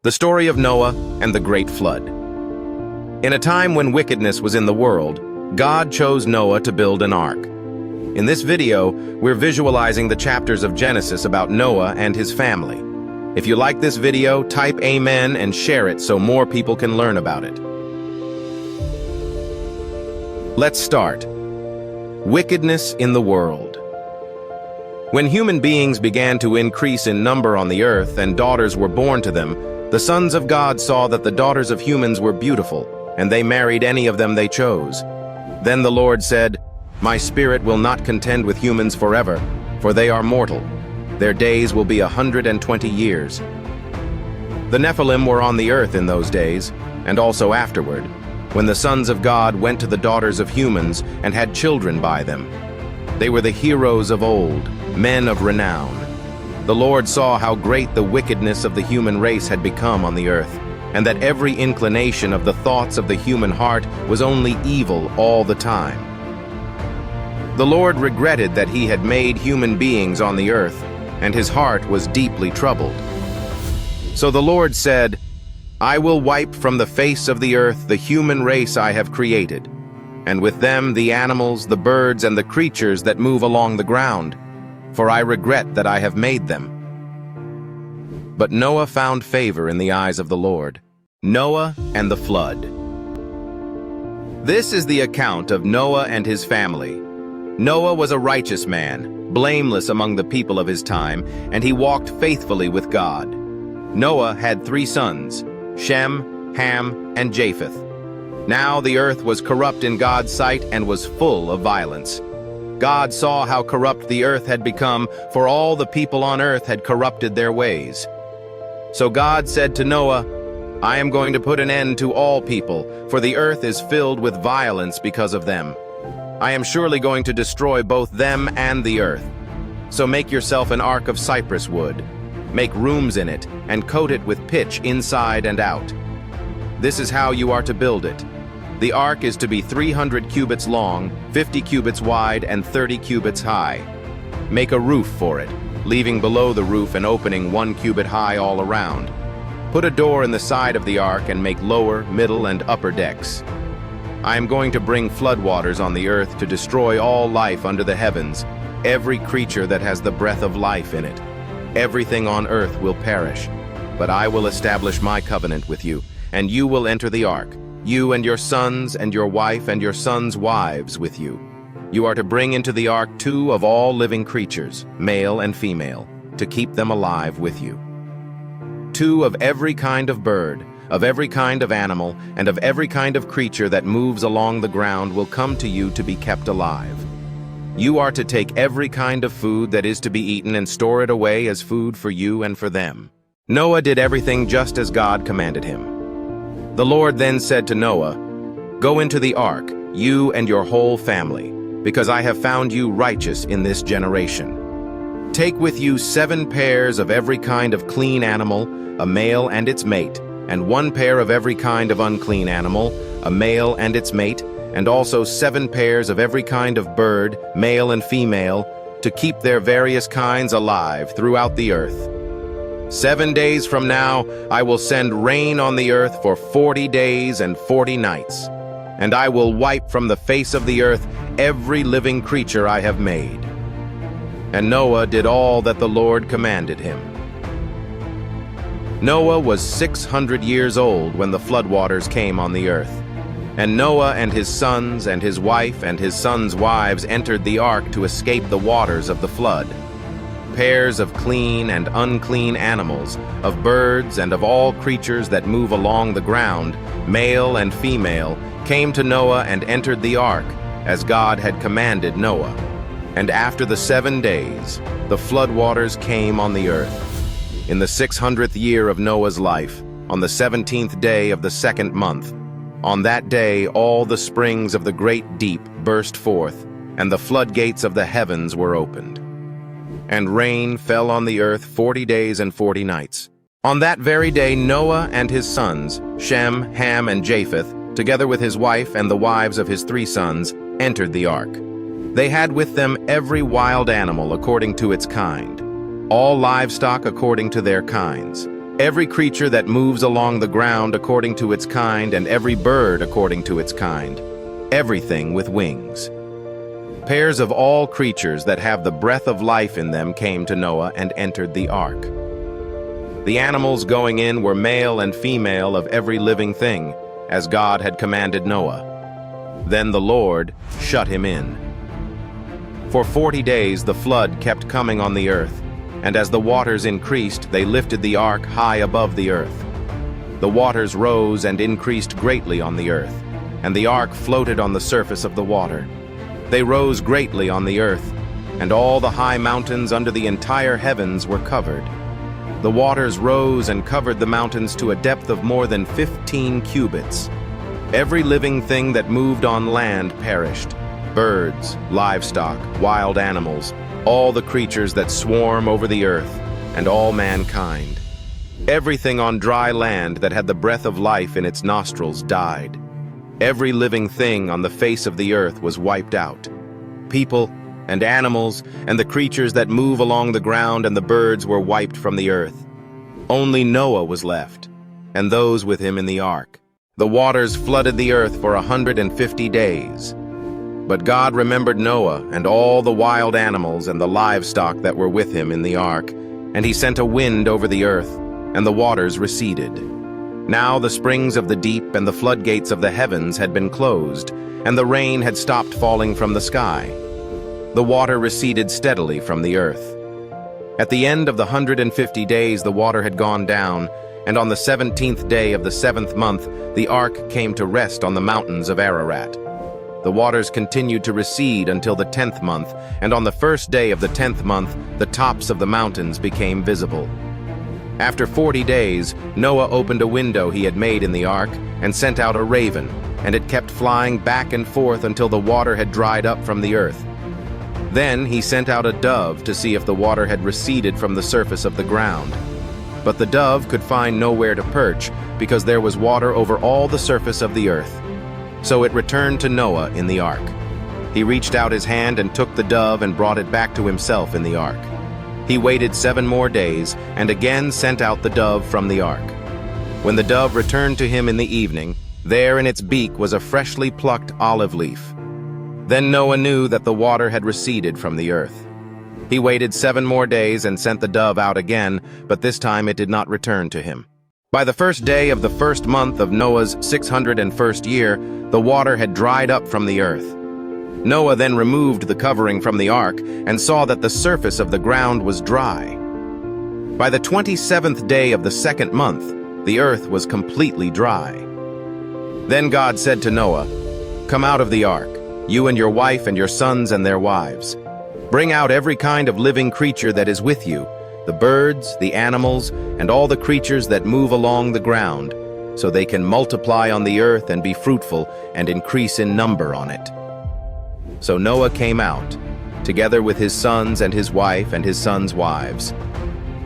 The story of Noah and the Great Flood. In a time when wickedness was in the world, God chose Noah to build an ark. In this video, we're visualizing the chapters of Genesis about Noah and his family. If you like this video, type Amen and share it so more people can learn about it. Let's start. Wickedness in the world. When human beings began to increase in number on the earth and daughters were born to them, the sons of God saw that the daughters of humans were beautiful, and they married any of them they chose. Then the Lord said, "My spirit will not contend with humans forever, for they are mortal. Their days will be 120 years. The Nephilim were on the earth in those days, and also afterward, when the sons of God went to the daughters of humans and had children by them. They were the heroes of old, men of renown. The Lord saw how great the wickedness of the human race had become on the earth, and that every inclination of the thoughts of the human heart was only evil all the time. The Lord regretted that he had made human beings on the earth, and his heart was deeply troubled. So the Lord said, "I will wipe from the face of the earth the human race I have created, and with them the animals, the birds, and the creatures that move along the ground, for I regret that I have made them." But Noah found favor in the eyes of the Lord. Noah and the flood. This is the account of Noah and his family. Noah was a righteous man, blameless among the people of his time, and he walked faithfully with God. Noah had 3 sons, Shem, Ham, and Japheth. Now the earth was corrupt in God's sight and was full of violence. God saw how corrupt the earth had become, for all the people on earth had corrupted their ways. So God said to Noah, "I am going to put an end to all people, for the earth is filled with violence because of them. I am surely going to destroy both them and the earth. So make yourself an ark of cypress wood. Make rooms in it, and coat it with pitch inside and out. This is how you are to build it. The ark is to be 300 cubits long, 50 cubits wide, and 30 cubits high. Make a roof for it, leaving below the roof an opening 1 cubit high all around. Put a door in the side of the ark and make lower, middle, and upper decks. I am going to bring floodwaters on the earth to destroy all life under the heavens, every creature that has the breath of life in it. Everything on earth will perish, but I will establish my covenant with you, and you will enter the ark, you and your sons and your wife and your sons' wives with you. You are to bring into the ark 2 of all living creatures, male and female, to keep them alive with you. 2 of every kind of bird, of every kind of animal, and of every kind of creature that moves along the ground will come to you to be kept alive. You are to take every kind of food that is to be eaten and store it away as food for you and for them." Noah did everything just as God commanded him. The Lord then said to Noah, "Go into the ark, you and your whole family, because I have found you righteous in this generation. Take with you 7 pairs of every kind of clean animal, a male and its mate, and 1 pair of every kind of unclean animal, a male and its mate, and also 7 pairs of every kind of bird, male and female, to keep their various kinds alive throughout the earth. 7 days from now, I will send rain on the earth for 40 days and 40 nights, and I will wipe from the face of the earth every living creature I have made." And Noah did all that the Lord commanded him. Noah was 600 years old when the floodwaters came on the earth. And Noah and his sons and his wife and his sons' wives entered the ark to escape the waters of the flood. Pairs of clean and unclean animals, of birds and of all creatures that move along the ground, male and female, came to Noah and entered the ark, as God had commanded Noah. And after the 7 days, the floodwaters came on the earth. In the 600th year of Noah's life, on the 17th day of the 2nd month, on that day all the springs of the great deep burst forth, and the floodgates of the heavens were opened. And rain fell on the earth 40 days and 40 nights. On that very day Noah and his sons, Shem, Ham, and Japheth, together with his wife and the wives of his 3 sons, entered the ark. They had with them every wild animal according to its kind, all livestock according to their kinds, every creature that moves along the ground according to its kind, and every bird according to its kind, everything with wings. Pairs of all creatures that have the breath of life in them came to Noah and entered the ark. The animals going in were male and female of every living thing, as God had commanded Noah. Then the Lord shut him in. For 40 days the flood kept coming on the earth, and as the waters increased, they lifted the ark high above the earth. The waters rose and increased greatly on the earth, and the ark floated on the surface of the water. They rose greatly on the earth, and all the high mountains under the entire heavens were covered. The waters rose and covered the mountains to a depth of more than 15 cubits. Every living thing that moved on land perished: birds, livestock, wild animals, all the creatures that swarm over the earth, and all mankind. Everything on dry land that had the breath of life in its nostrils died. Every living thing on the face of the earth was wiped out. People and animals and the creatures that move along the ground and the birds were wiped from the earth. Only Noah was left, and those with him in the ark. The waters flooded the earth for 150 days. But God remembered Noah and all the wild animals and the livestock that were with him in the ark, and he sent a wind over the earth, and the waters receded. Now the springs of the deep and the floodgates of the heavens had been closed, and the rain had stopped falling from the sky. The water receded steadily from the earth. At the end of the 150 days the water had gone down, and on the 17th day of the 7th month the ark came to rest on the mountains of Ararat. The waters continued to recede until the 10th month, and on the first day of the 10th month the tops of the mountains became visible. After 40 days, Noah opened a window he had made in the ark and sent out a raven, and it kept flying back and forth until the water had dried up from the earth. Then he sent out a dove to see if the water had receded from the surface of the ground. But the dove could find nowhere to perch, because there was water over all the surface of the earth. So it returned to Noah in the ark. He reached out his hand and took the dove and brought it back to himself in the ark. He waited 7 more days and again sent out the dove from the ark. When the dove returned to him in the evening, there in its beak was a freshly plucked olive leaf. Then Noah knew that the water had receded from the earth. He waited 7 more days and sent the dove out again, but this time it did not return to him. By the first day of the first month of Noah's 601st year, the water had dried up from the earth. Noah then removed the covering from the ark and saw that the surface of the ground was dry. By the 27th day of the 2nd month, the earth was completely dry. Then God said to Noah, "Come out of the ark, you and your wife and your sons and their wives. Bring out every kind of living creature that is with you, the birds, the animals, and all the creatures that move along the ground, so they can multiply on the earth and be fruitful and increase in number on it." So Noah came out, together with his sons and his wife and his sons' wives.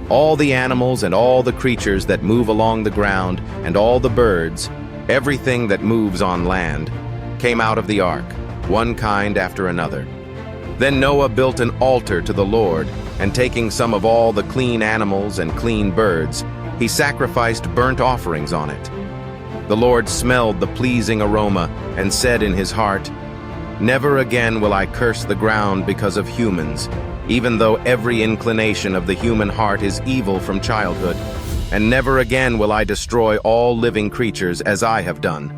All the animals and all the creatures that move along the ground and all the birds, everything that moves on land, came out of the ark, one kind after another. Then Noah built an altar to the Lord, and taking some of all the clean animals and clean birds, he sacrificed burnt offerings on it. The Lord smelled the pleasing aroma and said in his heart, "Never again will I curse the ground because of humans, even though every inclination of the human heart is evil from childhood, and never again will I destroy all living creatures as I have done.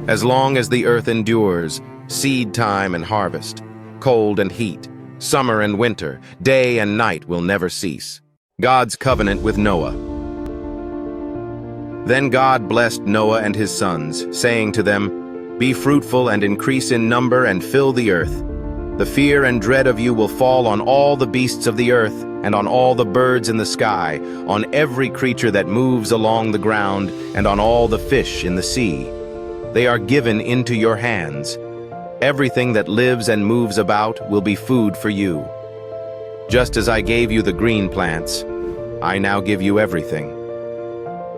As long as the earth endures, seed time and harvest, cold and heat, summer and winter, day and night will never cease." God's covenant with Noah. Then God blessed Noah and his sons, saying to them, "Be fruitful and increase in number and fill the earth. The fear and dread of you will fall on all the beasts of the earth and on all the birds in the sky, on every creature that moves along the ground and on all the fish in the sea. They are given into your hands. Everything that lives and moves about will be food for you. Just as I gave you the green plants, I now give you everything.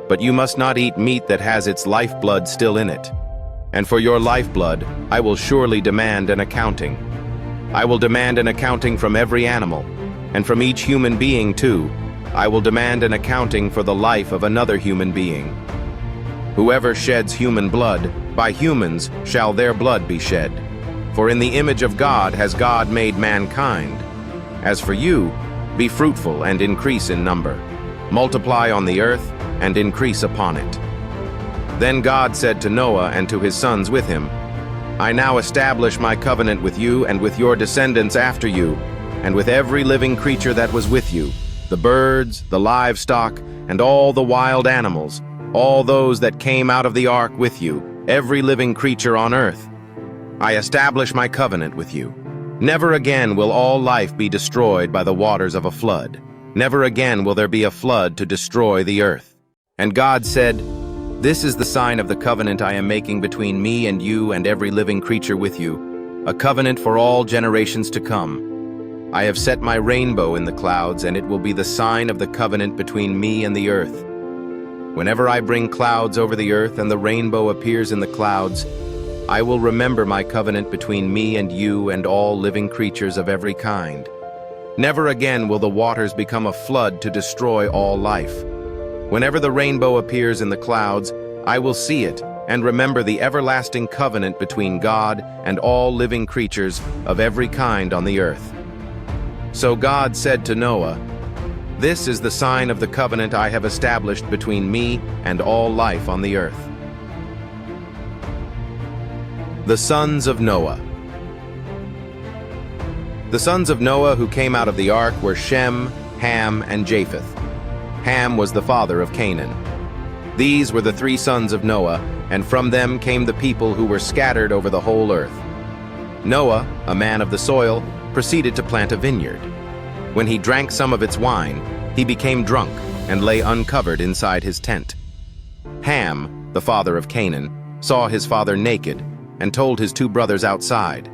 But you must not eat meat that has its lifeblood still in it. And for your lifeblood, I will surely demand an accounting. I will demand an accounting from every animal, and from each human being too. I will demand an accounting for the life of another human being. Whoever sheds human blood, by humans shall their blood be shed. For in the image of God has God made mankind. As for you, be fruitful and increase in number. Multiply on the earth and increase upon it. Then God said to Noah and to his sons with him, I now establish my covenant with you and with your descendants after you, and with every living creature that was with you, the birds, the livestock, and all the wild animals, all those that came out of the ark with you, every living creature on earth. I establish my covenant with you. Never again will all life be destroyed by the waters of a flood. Never again will there be a flood to destroy the earth. And God said, This is the sign of the covenant I am making between me and you and every living creature with you, a covenant for all generations to come. I have set my rainbow in the clouds, and it will be the sign of the covenant between me and the earth. Whenever I bring clouds over the earth and the rainbow appears in the clouds, I will remember my covenant between me and you and all living creatures of every kind. Never again will the waters become a flood to destroy all life. Whenever the rainbow appears in the clouds, I will see it and remember the everlasting covenant between God and all living creatures of every kind on the earth. So God said to Noah, This is the sign of the covenant I have established between me and all life on the earth. The sons of Noah. The sons of Noah who came out of the ark were Shem, Ham, and Japheth. Ham was the father of Canaan. These were the 3 sons of Noah, and from them came the people who were scattered over the whole earth. Noah, a man of the soil, proceeded to plant a vineyard. When he drank some of its wine, he became drunk and lay uncovered inside his tent. Ham, the father of Canaan, saw his father naked and told his 2 brothers outside.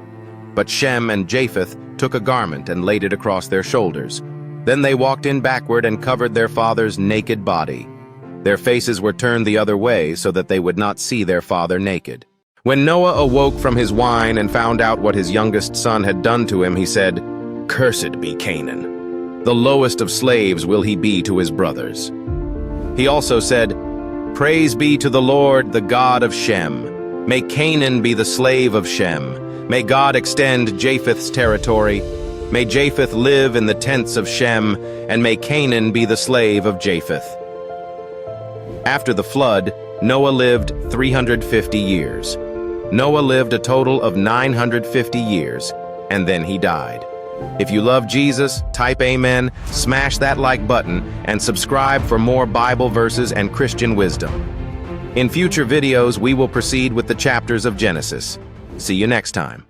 But Shem and Japheth took a garment and laid it across their shoulders. Then they walked in backward and covered their father's naked body. Their faces were turned the other way so that they would not see their father naked. When Noah awoke from his wine and found out what his youngest son had done to him, he said, Cursed be Canaan. The lowest of slaves will he be to his brothers. He also said, Praise be to the Lord, the God of Shem. May Canaan be the slave of Shem. May God extend Japheth's territory. May Japheth live in the tents of Shem, and may Canaan be the slave of Japheth. After the flood, Noah lived 350 years. Noah lived a total of 950 years, and then he died. If you love Jesus, type Amen, smash that like button, and subscribe for more Bible verses and Christian wisdom. In future videos, we will proceed with the chapters of Genesis. See you next time.